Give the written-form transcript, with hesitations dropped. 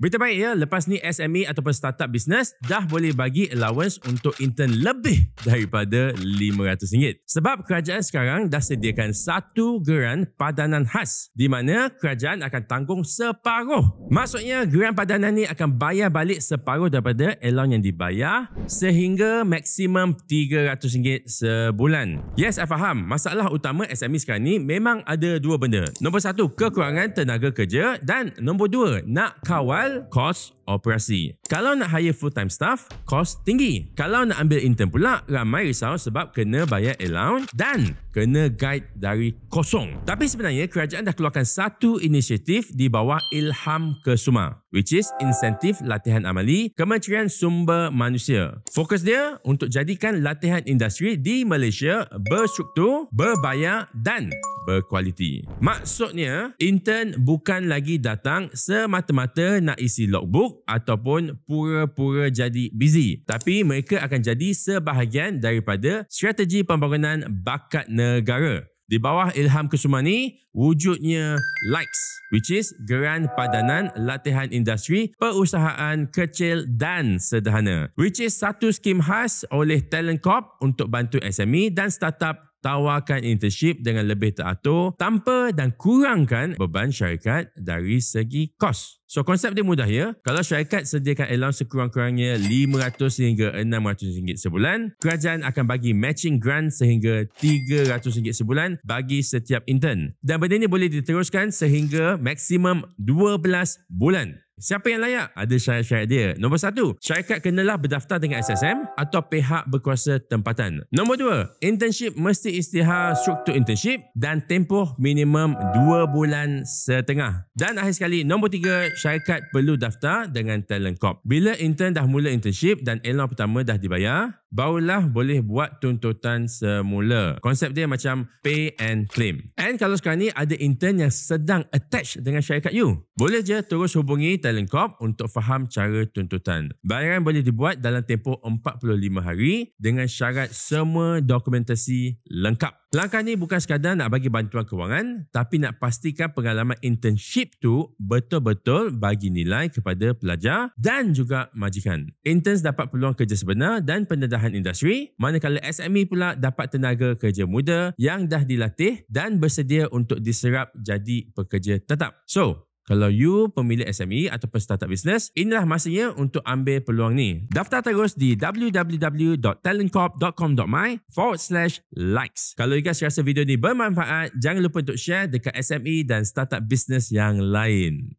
Berita baik ya, lepas ni SME ataupun startup business dah boleh bagi allowance untuk intern lebih daripada RM500. Sebab kerajaan sekarang dah sediakan satu geran padanan khas di mana kerajaan akan tanggung separuh. Maksudnya geran padanan ni akan bayar balik separuh daripada allowance yang dibayar sehingga maksimum RM300 sebulan. Yes, saya faham. Masalah utama SME sekarang ni memang ada dua benda. Nombor satu, kekurangan tenaga kerja dan nombor dua, nak kawal kos operasi. Kalau nak hire full-time staff, kos tinggi. Kalau nak ambil intern pula, ramai risau sebab kena bayar allowance dan kena guide dari kosong. Tapi sebenarnya kerajaan dah keluarkan satu inisiatif di bawah Ilham Kesuma, which is insentif latihan amali Kementerian Sumber Manusia. Fokus dia untuk jadikan latihan industri di Malaysia berstruktur, berbayar dan berkualiti. Maksudnya, intern bukan lagi datang semata-mata nak isi logbook ataupun pura-pura jadi busy. Tapi mereka akan jadi sebahagian daripada strategi pembangunan bakat negara. Di bawah Ilham Kesuma ni, wujudnya LIKES, which is Geran Padanan Latihan Industri Perusahaan Kecil dan Sederhana, which is satu skim khas oleh Talent Corp untuk bantu SME dan startup tawarkan internship dengan lebih teratur tanpa dan kurangkan beban syarikat dari segi kos. So konsep dia mudah ya. Kalau syarikat sediakan allowance sekurang-kurangnya RM500 hingga RM600 sebulan, kerajaan akan bagi matching grant sehingga RM300 sebulan bagi setiap intern. Dan benda ini boleh diteruskan sehingga maksimum 12 bulan. Siapa yang layak? Ada syarat-syarat dia. Nombor satu, syarikat kenalah berdaftar dengan SSM atau pihak berkuasa tempatan. Nombor dua, internship mesti isytihar struktur internship dan tempoh minimum 2,5 bulan. Dan akhir sekali, nombor tiga, syarikat perlu daftar dengan Talent Corp. Bila intern dah mula internship dan allowance pertama dah dibayar, barulah boleh buat tuntutan semula. Konsep dia macam pay and claim. And kalau sekarang ni ada intern yang sedang attach dengan syarikat you, boleh je terus hubungi Talent Corp untuk faham cara tuntutan. Bayaran boleh dibuat dalam tempoh 45 hari dengan syarat semua dokumentasi lengkap. Langkah ni bukan sekadar nak bagi bantuan kewangan, tapi nak pastikan pengalaman internship tu betul-betul bagi nilai kepada pelajar dan juga majikan. Interns dapat peluang kerja sebenar dan pendedahan industri, manakala SME pula dapat tenaga kerja muda yang dah dilatih dan bersedia untuk diserap jadi pekerja tetap. So, kalau you pemilik SME ataupun startup business, inilah masanya untuk ambil peluang ni. Daftar terus di www.talentcorp.com.my/likes. Kalau you guys rasa video ni bermanfaat, jangan lupa untuk share dekat SME dan startup business yang lain.